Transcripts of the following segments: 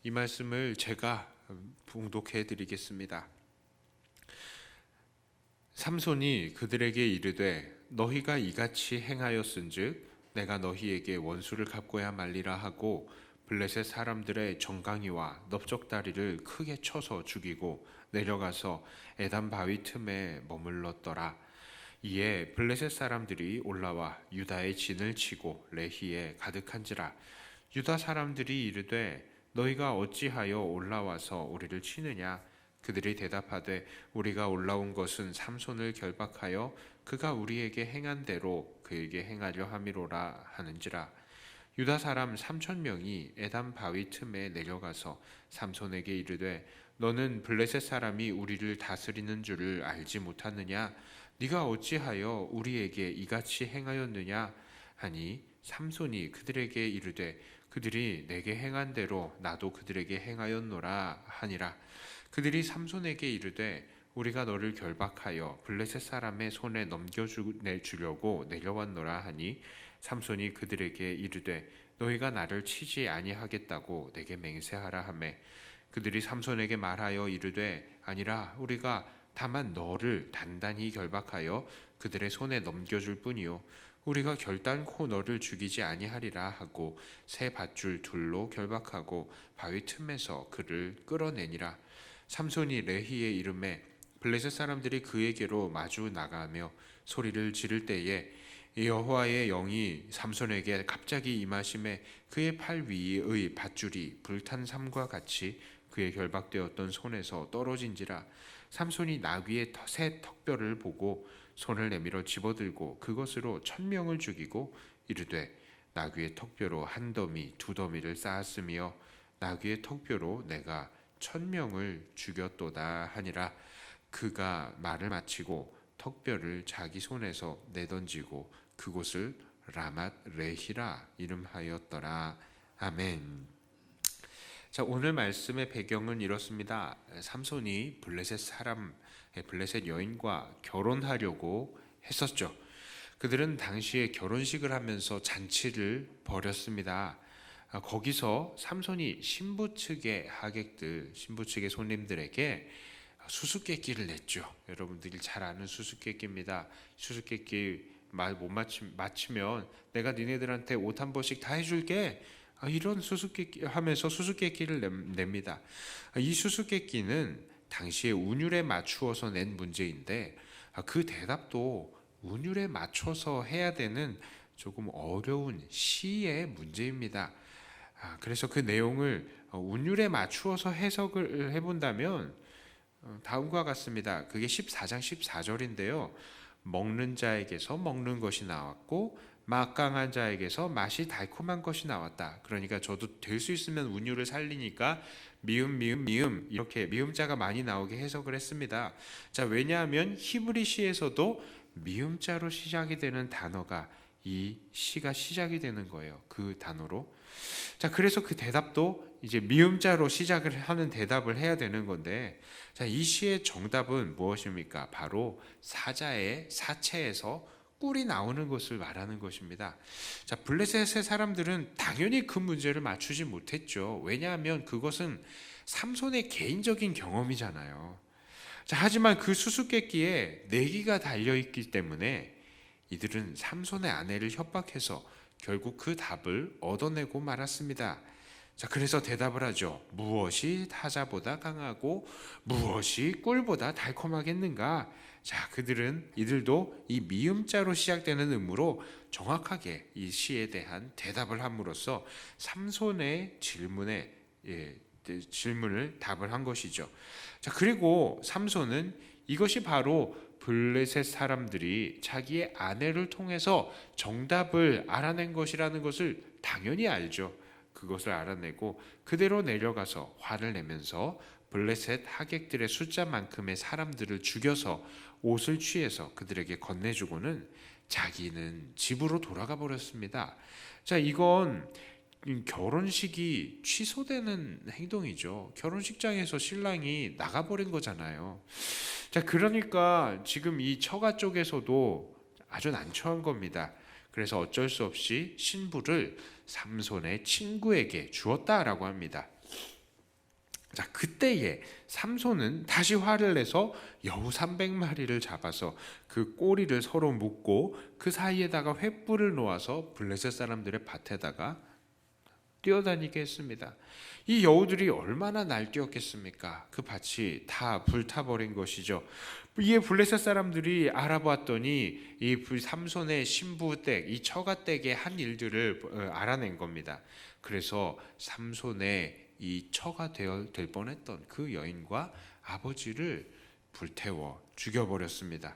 이 말씀을 제가 봉독해 드리겠습니다. 삼손이 그들에게 이르되 너희가 이같이 행하였은즉 내가 너희에게 원수를 갚고야 말리라 하고 블레셋 사람들의 정강이와 넓적다리를 크게 쳐서 죽이고 내려가서 에단 바위 틈에 머물렀더라. 이에 블레셋 사람들이 올라와 유다의 진을 치고 레히에 가득한지라. 유다 사람들이 이르되 너희가 어찌하여 올라와서 우리를 치느냐. 그들이 대답하되 우리가 올라온 것은 삼손을 결박하여 그가 우리에게 행한 대로 그에게 행하려 함이로라 하는지라. 유다 사람 3,000명이 에단 바위 틈에 내려가서 삼손에게 이르되 너는 블레셋 사람이 우리를 다스리는 줄을 알지 못하느냐. 네가 어찌하여 우리에게 이같이 행하였느냐 하니 삼손이 그들에게 이르되 그들이 내게 행한 대로 나도 그들에게 행하였노라 하니라. 그들이 삼손에게 이르되 우리가 너를 결박하여 블레셋 사람의 손에 넘겨주려고 내려왔노라 하니 삼손이 그들에게 이르되 너희가 나를 치지 아니하겠다고 내게 맹세하라 하매 그들이 삼손에게 말하여 이르되 아니라 우리가 다만 너를 단단히 결박하여 그들의 손에 넘겨줄 뿐이요 우리가 결단코 너를 죽이지 아니하리라 하고 새 밧줄 둘로 결박하고 바위 틈에서 그를 끌어내니라. 삼손이 레히에 이름에 블레셋 사람들이 그에게로 마주 나가며 소리를 지를 때에 여호와의 영이 삼손에게 갑자기 임하심에 그의 팔 위의 밧줄이 불탄 삼과 같이 그의 결박되었던 손에서 떨어진지라. 삼손이 나귀의 새 턱뼈를 보고 손을 내밀어 집어들고 그것으로 1,000명을 죽이고 이르되 나귀의 턱뼈로 한 더미 두 더미를 쌓았으며 나귀의 턱뼈로 내가 1,000명을 죽였도다 하니라. 그가 말을 마치고 턱뼈를 자기 손에서 내던지고 그곳을 라맛 레히라 이름하였더라. 아멘. 자, 오늘 말씀의 배경은 이렇습니다. 삼손이 블레셋 여인과 결혼하려고 했었죠. 그들은 당시에 결혼식을 하면서 잔치를 벌였습니다. 거기서 삼손이 신부 측의 손님들에게 수수께끼를 냈죠. 여러분들이 잘 아는 수수께끼입니다. 수수께끼 말 못 맞히면 내가 니네들한테 옷 한 벌씩 다 해줄게. 이런 수수께끼 하면서 수수께끼를 냅니다. 이 수수께끼는 당시에 운율에 맞추어서 낸 문제인데 그 대답도 운율에 맞춰서 해야 되는 조금 어려운 시의 문제입니다. 그래서 그 내용을 운율에 맞추어서 해석을 해본다면 다음과 같습니다. 그게 14장 14절인데요. 먹는 자에게서 먹는 것이 나왔고 막강한 자에게서 맛이 달콤한 것이 나왔다. 그러니까 저도 될 수 있으면 운율을 살리니까 미음 이렇게 미음자가 많이 나오게 해석을 했습니다. 자, 왜냐하면 히브리 시에서도 미음자로 시작이 되는 단어가 이 시가 시작이 되는 거예요. 그 단어로. 자, 그래서 그 대답도 이제 미음자로 시작을 하는 대답을 해야 되는 건데, 자, 이 시의 정답은 무엇입니까? 바로 사자의 사체에서 꿀이 나오는 것을 말하는 것입니다. 자, 블레셋의 사람들은 당연히 그 문제를 맞추지 못했죠. 왜냐하면 그것은 삼손의 개인적인 경험이잖아요. 자, 하지만 그 수수께끼에 내기가 달려있기 때문에 이들은 삼손의 아내를 협박해서 결국 그 답을 얻어내고 말았습니다. 자, 그래서 대답을 하죠. 무엇이 타자보다 강하고 무엇이 꿀보다 달콤하겠는가? 자, 이들도 이 미음자로 시작되는 의무로 정확하게 이 시에 대한 대답을 함으로써 삼손의 질문을 답을 한 것이죠. 자, 그리고 삼손은 이것이 바로 블레셋 사람들이 자기의 아내를 통해서 정답을 알아낸 것이라는 것을 당연히 알죠. 그것을 알아내고 그대로 내려가서 화를 내면서 블레셋 하객들의 숫자만큼의 사람들을 죽여서 옷을 취해서 그들에게 건네주고는 자기는 집으로 돌아가 버렸습니다. 자, 이건 결혼식이 취소되는 행동이죠. 결혼식장에서 신랑이 나가버린 거잖아요. 자, 그러니까 지금 이 처가 쪽에서도 아주 난처한 겁니다. 그래서 어쩔 수 없이 신부를 삼손의 친구에게 주었다라고 합니다. 자, 그때에 삼손은 다시 화를 내서 여우 300마리를 잡아서 그 꼬리를 서로 묶고 그 사이에다가 횃불을 놓아서 블레셋 사람들의 밭에다가 뛰어다니게 했습니다. 이 여우들이 얼마나 날뛰었겠습니까? 그 밭이 다 불타버린 것이죠. 이에 블레셋 사람들이 알아봤더니 이 삼손의 신부댁, 이 처가댁의 한 일들을 알아낸 겁니다. 그래서 삼손의 이 처가 될 뻔했던 그 여인과 아버지를 불태워 죽여버렸습니다.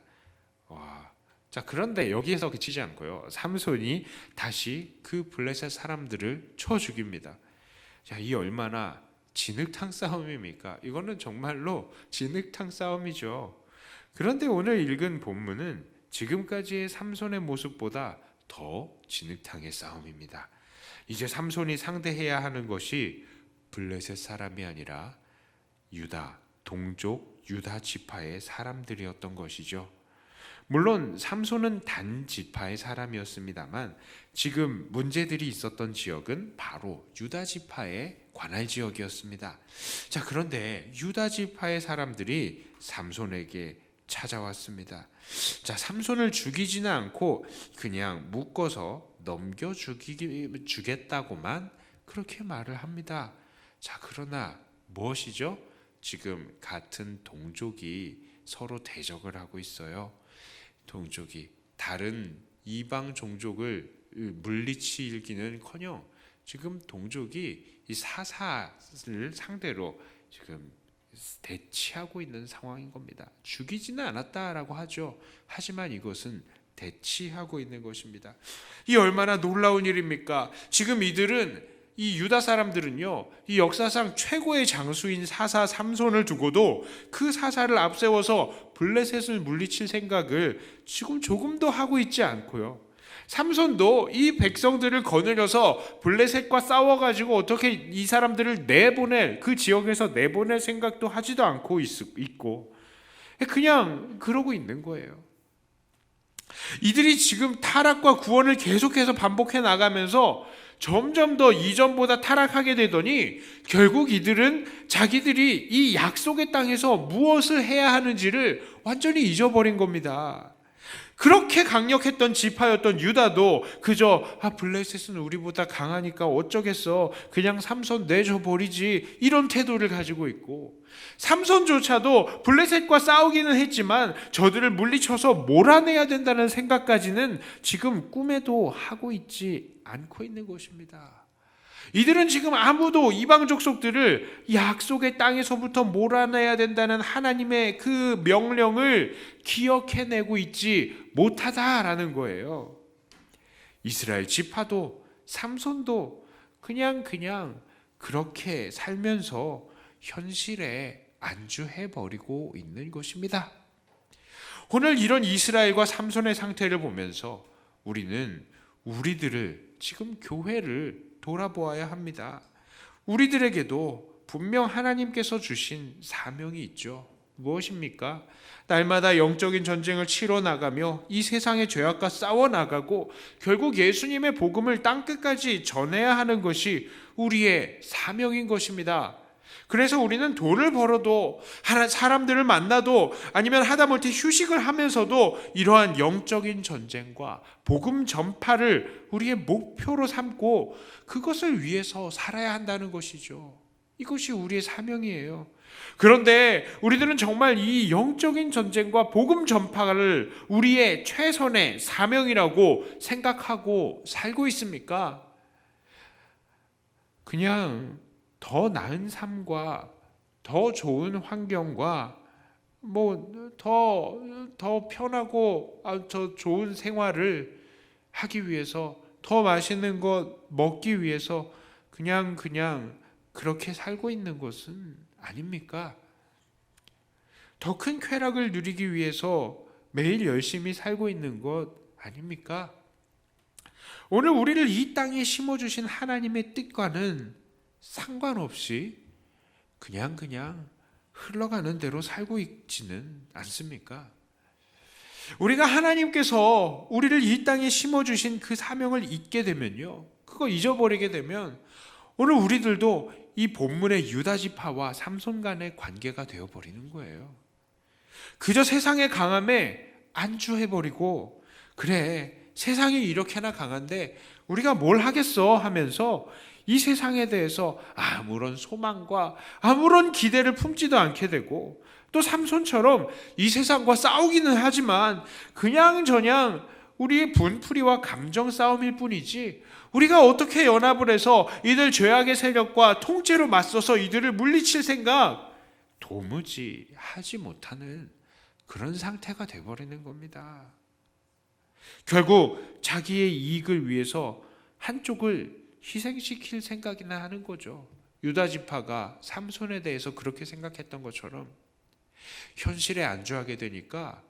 와. 자, 그런데 여기에서 그치지 않고요. 삼손이 다시 그 블레셋 사람들을 쳐 죽입니다. 자, 이 얼마나 진흙탕 싸움입니까? 이거는 정말로 진흙탕 싸움이죠. 그런데 오늘 읽은 본문은 지금까지의 삼손의 모습보다 더 진흙탕의 싸움입니다. 이제 삼손이 상대해야 하는 것이 블레셋 사람이 아니라 유다, 동족 유다 지파의 사람들이었던 것이죠. 물론 삼손은 단 지파의 사람이었습니다만 지금 문제들이 있었던 지역은 바로 유다 지파의 관할 지역이었습니다. 자, 그런데 유다 지파의 사람들이 삼손에게 찾아왔습니다. 자, 삼손을 죽이지는 않고 그냥 묶어서 주겠다고만 그렇게 말을 합니다. 자, 그러나 무엇이죠? 지금 같은 동족이 서로 대적을 하고 있어요. 동족이 다른 이방 종족을 물리치기는커녕 지금 동족이 이 사사를 상대로 지금 대치하고 있는 상황인 겁니다. 죽이지는 않았다라고 하죠. 하지만 이것은 대치하고 있는 것입니다. 이 얼마나 놀라운 일입니까? 지금 이 유다 사람들은요, 이 역사상 최고의 장수인 사사 삼손을 두고도 그 사사를 앞세워서 블레셋을 물리칠 생각을 지금 조금도 하고 있지 않고요. 삼손도 이 백성들을 거느려서 블레셋과 싸워가지고 어떻게 이 사람들을 그 지역에서 내보낼 생각도 하지도 않고 있고, 그냥 그러고 있는 거예요. 이들이 지금 타락과 구원을 계속해서 반복해 나가면서 점점 더 이전보다 타락하게 되더니 결국 이들은 자기들이 이 약속의 땅에서 무엇을 해야 하는지를 완전히 잊어버린 겁니다. 그렇게 강력했던 지파였던 유다도 그저 블레셋은 우리보다 강하니까 어쩌겠어, 그냥 삼손 내줘버리지, 이런 태도를 가지고 있고, 삼손조차도 블레셋과 싸우기는 했지만 저들을 물리쳐서 몰아내야 된다는 생각까지는 지금 꿈에도 하고 있지 않고 있는 것입니다. 이들은 지금 아무도 이방 족속들을 약속의 땅에서부터 몰아내야 된다는 하나님의 그 명령을 기억해내고 있지 못하다라는 거예요. 이스라엘 지파도 삼손도 그냥 그렇게 살면서 현실에 안주해버리고 있는 것입니다. 오늘 이런 이스라엘과 삼손의 상태를 보면서 우리는 우리들을, 지금 교회를 돌아보아야 합니다. 우리들에게도 분명 하나님께서 주신 사명이 있죠. 무엇입니까? 날마다 영적인 전쟁을 치러 나가며 이 세상의 죄악과 싸워 나가고 결국 예수님의 복음을 땅끝까지 전해야 하는 것이 우리의 사명인 것입니다. 그래서 우리는 돈을 벌어도, 사람들을 만나도, 아니면 하다못해 휴식을 하면서도 이러한 영적인 전쟁과 복음 전파를 우리의 목표로 삼고 그것을 위해서 살아야 한다는 것이죠. 이것이 우리의 사명이에요. 그런데 우리들은 정말 이 영적인 전쟁과 복음 전파를 우리의 최선의 사명이라고 생각하고 살고 있습니까? 그냥 더 나은 삶과 더 좋은 환경과 더 편하고 더 좋은 생활을 하기 위해서, 더 맛있는 것 먹기 위해서 그냥 그렇게 살고 있는 것은 아닙니까? 더 큰 쾌락을 누리기 위해서 매일 열심히 살고 있는 것 아닙니까? 오늘 우리를 이 땅에 심어주신 하나님의 뜻과는 상관없이 그냥 흘러가는 대로 살고 있지는 않습니까? 우리가 하나님께서 우리를 이 땅에 심어주신 그 사명을 잊게 되면요, 그거 잊어버리게 되면 오늘 우리들도 이 본문의 유다 지파와 삼손 간의 관계가 되어버리는 거예요. 그저 세상의 강함에 안주해버리고, 그래 세상이 이렇게나 강한데 우리가 뭘 하겠어 하면서 이 세상에 대해서 아무런 소망과 아무런 기대를 품지도 않게 되고, 또 삼손처럼 이 세상과 싸우기는 하지만 그냥저냥 우리의 분풀이와 감정 싸움일 뿐이지, 우리가 어떻게 연합을 해서 이들 죄악의 세력과 통째로 맞서서 이들을 물리칠 생각 도무지 하지 못하는 그런 상태가 되어버리는 겁니다. 결국 자기의 이익을 위해서 한쪽을 희생시킬 생각이나 하는 거죠. 유다 지파가 삼손에 대해서 그렇게 생각했던 것처럼 현실에 안주하게 되니까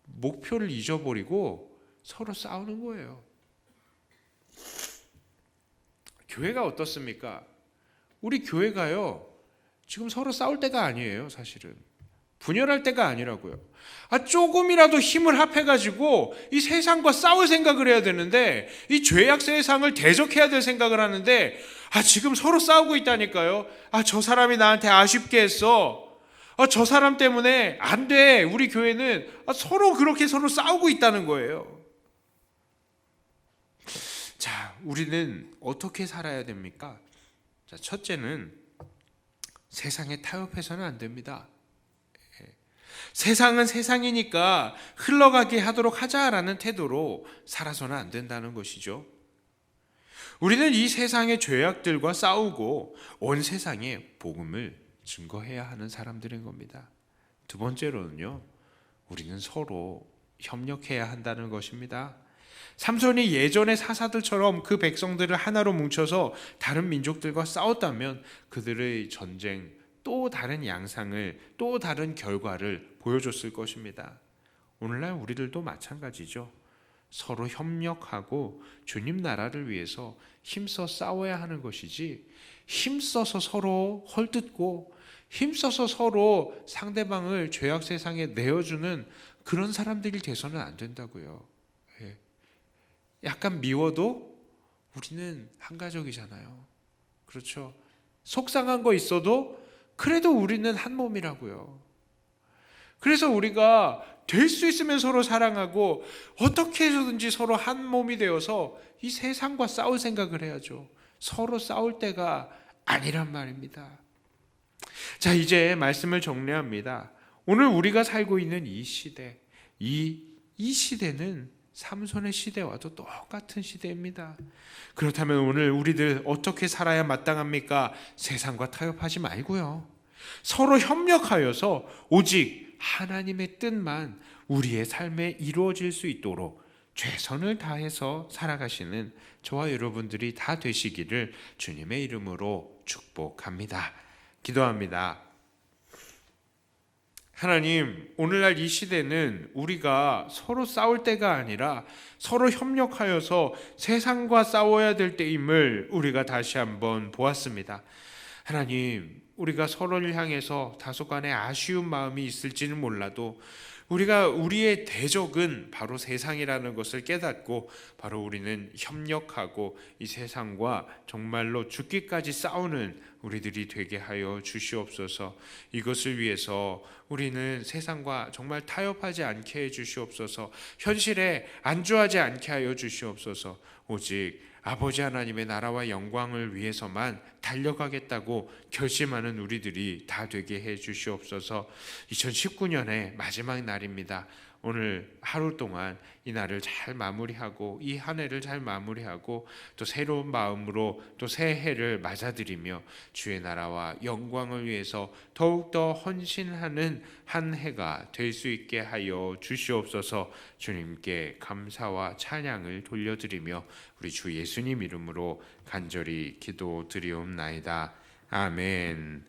목표를 잊어버리고 서로 싸우는 거예요. 교회가 어떻습니까? 우리 교회가요, 지금 서로 싸울 때가 아니에요. 사실은 분열할 때가 아니라고요. 조금이라도 힘을 합해가지고 이 세상과 싸울 생각을 해야 되는데, 이 죄악 세상을 대적해야 될 생각을 하는데, 지금 서로 싸우고 있다니까요. 저 사람이 나한테 아쉽게 했어. 저 사람 때문에 안 돼. 우리 교회는 서로 그렇게 서로 싸우고 있다는 거예요. 자, 우리는 어떻게 살아야 됩니까? 자, 첫째는 세상에 타협해서는 안 됩니다. 세상은 세상이니까 흘러가게 하도록 하자라는 태도로 살아서는 안 된다는 것이죠. 우리는 이 세상의 죄악들과 싸우고 온 세상에 복음을 증거해야 하는 사람들인 겁니다. 두 번째로는요, 우리는 서로 협력해야 한다는 것입니다. 삼손이 예전의 사사들처럼 그 백성들을 하나로 뭉쳐서 다른 민족들과 싸웠다면 그들의 전쟁, 또 다른 양상을, 또 다른 결과를 보여줬을 것입니다. 오늘날 우리들도 마찬가지죠. 서로 협력하고 주님 나라를 위해서 힘써 싸워야 하는 것이지, 힘써서 서로 헐뜯고 힘써서 서로 상대방을 죄악 세상에 내어주는 그런 사람들이 돼서는 안 된다고요. 약간 미워도 우리는 한 가족이잖아요. 그렇죠? 속상한 거 있어도 그래도 우리는 한 몸이라고요. 그래서 우리가 될 수 있으면 서로 사랑하고 어떻게 해서든지 서로 한 몸이 되어서 이 세상과 싸울 생각을 해야죠. 서로 싸울 때가 아니란 말입니다. 자, 이제 말씀을 정리합니다. 오늘 우리가 살고 있는 이 시대, 이 시대는 삼손의 시대와도 똑같은 시대입니다. 그렇다면 오늘 우리들 어떻게 살아야 마땅합니까? 세상과 타협하지 말고요, 서로 협력하여서 오직 하나님의 뜻만 우리의 삶에 이루어질 수 있도록 최선을 다해서 살아가시는 저와 여러분들이 다 되시기를 주님의 이름으로 축복합니다. 기도합니다. 하나님, 오늘날 이 시대는 우리가 서로 싸울 때가 아니라 서로 협력하여서 세상과 싸워야 될 때임을 우리가 다시 한번 보았습니다. 하나님, 우리가 서로를 향해서 다소간의 아쉬운 마음이 있을지는 몰라도 우리의 대적은 바로 세상이라는 것을 깨닫고 바로 우리는 협력하고 이 세상과 정말로 죽기까지 싸우는 우리들이 되게 하여 주시옵소서. 이것을 위해서 우리는 세상과 정말 타협하지 않게 해 주시옵소서. 현실에 안주하지 않게 하여 주시옵소서. 오직 아버지 하나님의 나라와 영광을 위해서만 달려가겠다고 결심하는 우리들이 다 되게 해 주시옵소서. 2019년의 마지막 날입니다. 오늘 하루 동안 이 날을 잘 마무리하고 이 한 해를 잘 마무리하고 또 새로운 마음으로 또 새해를 맞아들이며 주의 나라와 영광을 위해서 더욱더 헌신하는 한 해가 될 수 있게 하여 주시옵소서. 주님께 감사와 찬양을 돌려드리며 우리 주 예수님 이름으로 간절히 기도드리옵나이다. 아멘.